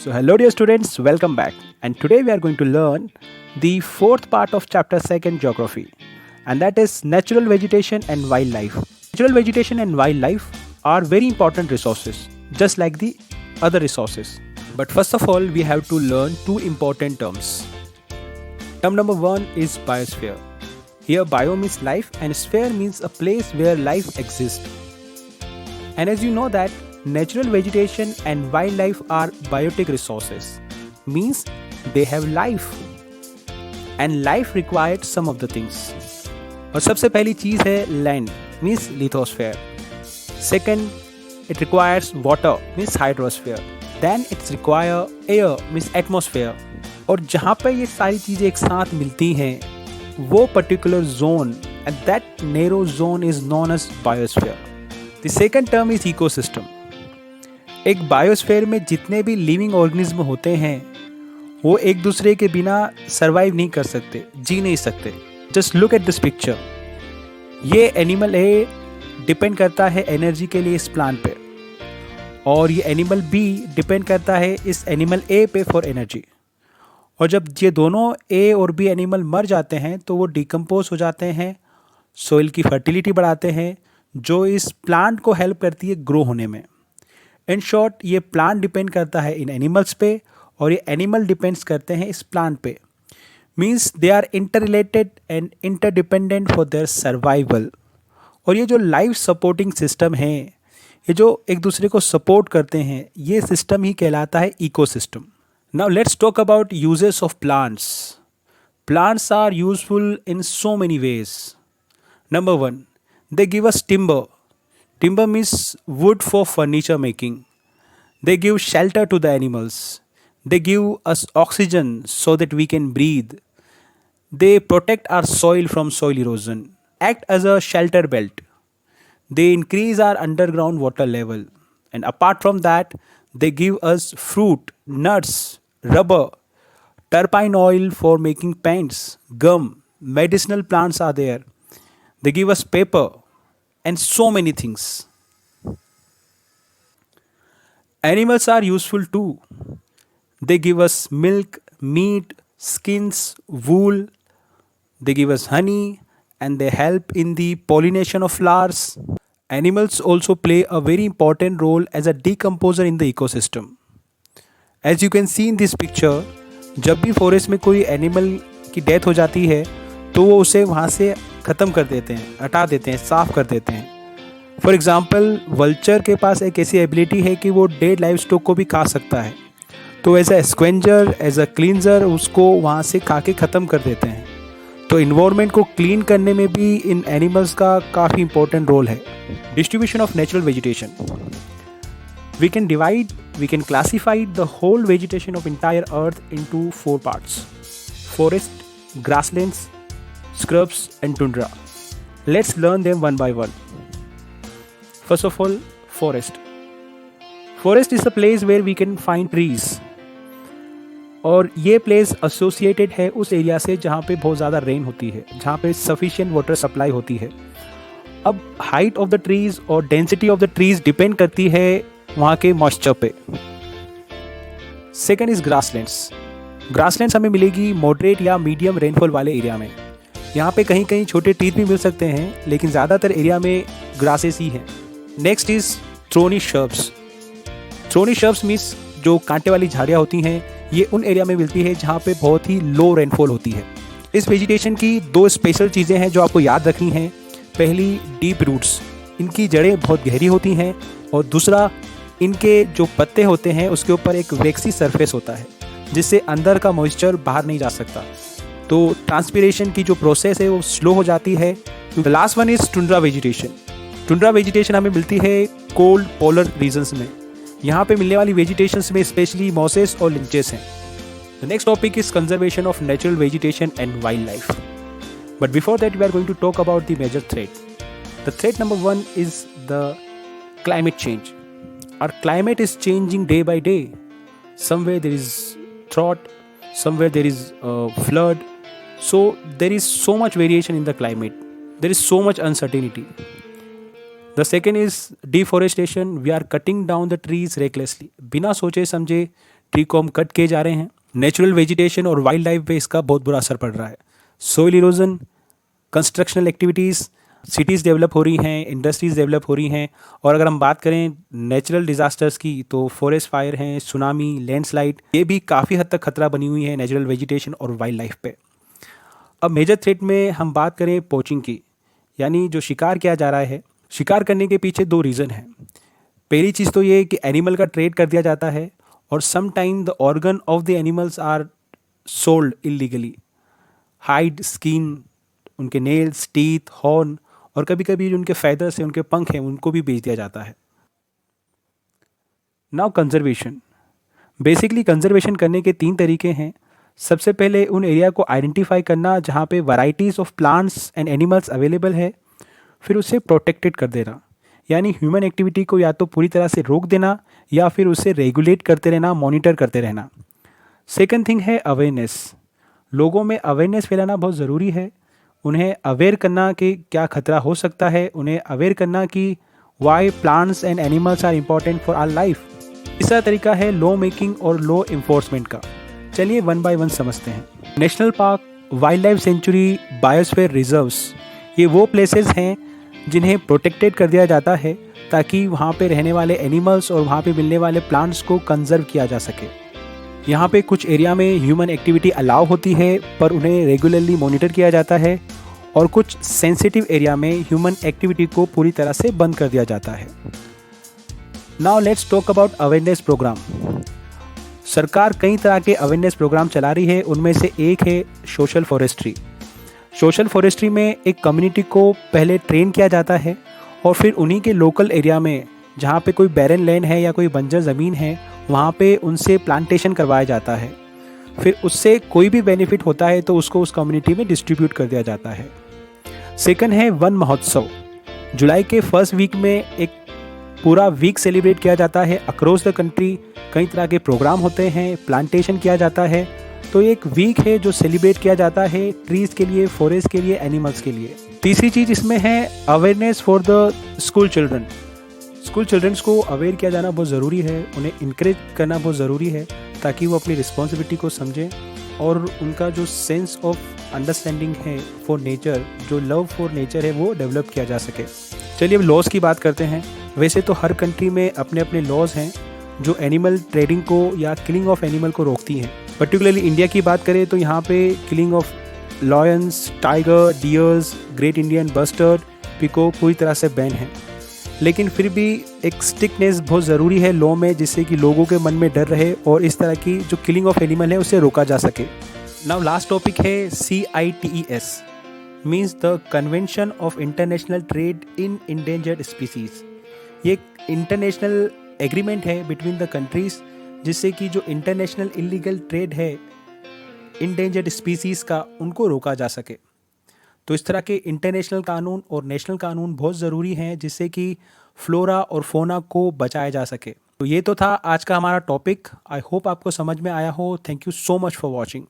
So, hello, dear students, welcome back. And today we are going to learn the fourth part of chapter 2 Geography, and that is natural vegetation and wildlife. Natural vegetation and wildlife are very important resources, just like the other resources. But first of all, we have to learn two important terms. Term number one is biosphere. Here, bio means life, and sphere means a place where life exists. And as you know that natural vegetation and wildlife are biotic resources, means they have life, and life required some of the things. और सबसे पहली चीज है land, means lithosphere. Second, it requires water, means hydrosphere. Then it's require air, means atmosphere. और जहाँ पे ये सारी चीजें एक साथ मिलती हैं, वो particular zone, and that narrow zone is known as biosphere. The second term is ecosystem. एक बायोस्फीयर में जितने भी लिविंग ऑर्गेनिज्म होते हैं वो एक दूसरे के बिना सरवाइव नहीं कर सकते, जी नहीं सकते. Just look at this picture. ये एनिमल ए डिपेंड करता है एनर्जी के लिए इस प्लांट पे, और ये एनिमल बी डिपेंड करता है इस एनिमल ए पे फॉर एनर्जी. और जब ये दोनों ए और बी एनिमल मर जाते हैं तो वो डिकम्पोज हो जाते हैं, सोइल की फर्टिलिटी बढ़ाते हैं, जो इस प्लांट को हेल्प करती है ग्रो होने में. इन शॉर्ट, ये प्लांट डिपेंड करता है इन एनिमल्स पे, और ये एनिमल डिपेंड्स करते हैं इस प्लांट पे. Means they are inter related and interdependent for their survival. और ये जो लाइफ सपोर्टिंग सिस्टम है, ये जो एक दूसरे को सपोर्ट करते हैं, ये सिस्टम ही कहलाता है ecosystem. Now let's talk about uses of plants. Plants are useful in so many ways. Number one, they give us timber. Timber means wood for furniture making. They give shelter to the animals. They give us oxygen so that we can breathe. They protect our soil from soil erosion, act as a shelter belt. They increase our underground water level. And apart from that, they give us fruit, nuts, rubber, terpene oil for making paints, gum, medicinal plants are there. They give us paper and so many things. Animals are useful too. They give us milk, meat, skins, wool. They give us honey, and they help in the pollination of flowers. Animals also play a very important role as a decomposer in the ecosystem. As you can see in this picture, जब भी forest में कोई animal की death हो जाती है तो वो उसे वहाँ से ख़त्म कर देते हैं, हटा देते हैं, साफ़ कर देते हैं. फॉर एग्ज़ाम्पल, वल्चर के पास एक ऐसी एबिलिटी है कि वो डेड लाइव स्टॉक को भी खा सकता है. तो as a scavenger, as a cleanser उसको वहाँ से खा के ख़त्म कर देते हैं. तो इन्वायरमेंट को क्लीन करने में भी इन एनिमल्स का काफ़ी इंपॉर्टेंट रोल है. Distribution of natural vegetation. We can classify the whole vegetation of entire earth into 4 parts: forest, grasslands, scrubs and tundra. Let's learn them one by one. First of all, forest. Forest is a place where we can find trees. और ये place associated है उस area से जहाँ पे बहुत ज़्यादा rain होती है, जहाँ पे सफिशिएंट वाटर सप्लाई होती है. अब हाइट ऑफ द ट्रीज और density of the trees depend करती है वहाँ के मॉइस्चर पे. Second is grasslands. ग्रासलैंड्स हमें मिलेगी मॉडरेट या मीडियम रेनफॉल वाले एरिया में. यहाँ पे कहीं कहीं छोटे ट्रीज भी मिल सकते हैं, लेकिन ज़्यादातर एरिया में ग्रासेस ही हैं. Next is thorny shrubs. Thorny shrubs means जो कांटे वाली झाड़ियाँ होती हैं, ये उन एरिया में मिलती है जहाँ पे बहुत ही लो रेनफॉल होती है. इस वेजिटेशन की 2 स्पेशल चीज़ें हैं जो आपको याद रखनी हैं. पहली, डीप रूट्स. इनकी जड़ें बहुत गहरी होती हैं. और दूसरा, इनके जो पत्ते होते हैं उसके ऊपर एक वैक्सी सरफेस होता है जिससे अंदर का मॉइस्चर बाहर नहीं जा सकता. तो ट्रांसपिरेशन की जो प्रोसेस है वो स्लो हो जाती है. The last one is tundra vegetation. Tundra vegetation हमें मिलती है कोल्ड पोलर रीजन्स में. यहाँ पे मिलने वाली वेजिटेशंस में स्पेशली मॉसेस और लिंचेस हैं. The next topic is conservation of natural vegetation and wild life. But before that we are going to talk about the major threat. The threat number 1 is the climate change. Our climate is changing day by day. Somewhere there is drought, somewhere there is flood. So there is so much variation in the climate. There is so much uncertainty. The second is deforestation. We are cutting down the trees recklessly. बिना सोचे समझे tree को हम cut किए जा रहे हैं। Natural vegetation और वाइल्ड लाइफ पे इसका बहुत बुरा असर पड़ रहा है। Soil erosion, constructional activities, cities develop हो रही हैं, इंडस्ट्रीज़ डेवलप हो रही हैं। और अगर हम बात करें नेचुरल डिज़ास्टर्स की तो फॉरेस्ट फायर हैं, सुनामी, लैंडस्लाइड, ये भी काफ़ी हद तक खतरा बनी हुई है नेचुरल वेजिटेशन और वाइल्ड लाइफ पे। अब मेजर थ्रेट में हम बात करें पोचिंग की, यानी जो शिकार किया जा रहा है। शिकार करने के पीछे दो रीज़न हैं। पहली चीज़ तो ये कि एनिमल का ट्रेड कर दिया जाता है और some time the organ of the animals are sold illegally. Hide, skin, उनके नेल्स, टीथ, हॉर्न और कभी कभी जो उनके फैदर्स हैं, उनके पंख हैं, उनको भी बेच दिया जाता है। Now conservation. बेसिकली कंजर्वेशन करने के तीन तरीके हैं। सबसे पहले उन एरिया को आइडेंटिफाई करना जहाँ पे varieties of plants and animals available है, फिर उसे प्रोटेक्टेड कर देना, यानी ह्यूमन एक्टिविटी को या तो पूरी तरह से रोक देना या फिर उसे रेगुलेट करते रहना, मॉनिटर करते रहना। सेकंड थिंग है अवेयरनेस। लोगों में अवेयरनेस फैलाना बहुत ज़रूरी है। उन्हें अवेयर करना कि क्या खतरा हो सकता है, उन्हें अवेयर करना कि why plants and animals are important for our life. तीसरा तरीका है लॉ मेकिंग और लॉ इन्फोर्समेंट का। चलिए वन बाय वन समझते हैं। National park, wild life sanctuary, biosphere reserves, ये वो प्लेसेस हैं जिन्हें प्रोटेक्टेड कर दिया जाता है ताकि वहाँ पे रहने वाले एनिमल्स और वहाँ पे मिलने वाले प्लांट्स को कंजर्व किया जा सके। यहाँ पे कुछ एरिया में ह्यूमन एक्टिविटी अलाउ होती है पर उन्हें रेगुलरली मॉनिटर किया जाता है, और कुछ सेंसिटिव एरिया में ह्यूमन एक्टिविटी को पूरी तरह से बंद कर दिया जाता है। Now let's talk about awareness program. सरकार कई तरह के अवेयरनेस प्रोग्राम चला रही है। उनमें से एक है सोशल फॉरेस्ट्री। सोशल फॉरेस्ट्री में एक कम्युनिटी को पहले ट्रेन किया जाता है और फिर उन्हीं के लोकल एरिया में जहाँ पे कोई बैरन लैंड है या कोई बंजर ज़मीन है, वहाँ पे उनसे प्लांटेशन करवाया जाता है। फिर उससे कोई भी बेनिफिट होता है तो उसको उस कम्युनिटी में डिस्ट्रीब्यूट कर दिया जाता है। सेकंड है वन महोत्सव। जुलाई के फर्स्ट वीक में एक पूरा वीक सेलिब्रेट किया जाता है अक्रॉस द कंट्री। कई तरह के प्रोग्राम होते हैं, प्लांटेशन किया जाता है। तो एक वीक है जो सेलिब्रेट किया जाता है ट्रीज़ के लिए, फॉरेस्ट के लिए, एनिमल्स के लिए। तीसरी चीज़ इसमें है awareness for the school children. School childrens को अवेयर किया जाना बहुत ज़रूरी है, उन्हें इनकरेज करना बहुत ज़रूरी है ताकि वो अपनी रिस्पॉन्सिबिलिटी को समझें और उनका जो सेंस ऑफ अंडरस्टैंडिंग है फॉर नेचर, जो लव फॉर नेचर है, वो डेवलप किया जा सके। चलिए अब लॉज की बात करते हैं। वैसे तो हर कंट्री में अपने अपने लॉज हैं जो एनिमल ट्रेडिंग को या किलिंग ऑफ एनिमल को रोकती हैं। पर्टिकुलरली इंडिया की बात करें तो यहाँ पे killing of lions, tiger, dears, great Indian bustard, peacock पूरी तरह से बैन है। लेकिन फिर भी एक स्ट्रिक्टनेस बहुत ज़रूरी है लॉ में, जिससे कि लोगों के मन में डर रहे और इस तरह की जो किलिंग ऑफ एनिमल है उसे रोका जा सके। नाउ लास्ट टॉपिक है CITES, means the convention of international trade in endangered species. ये एक इंटरनेशनल एग्रीमेंट है बिटवीन द कंट्रीज, जिससे कि जो इंटरनेशनल इलीगल ट्रेड है इंडेंजर्ड स्पीसीज़ का, उनको रोका जा सके। तो इस तरह के इंटरनेशनल कानून और नेशनल कानून बहुत ज़रूरी हैं जिससे कि फ्लोरा और फोना को बचाया जा सके। तो ये तो था आज का हमारा टॉपिक। आई होप आपको समझ में आया हो। Thank you so much for watching.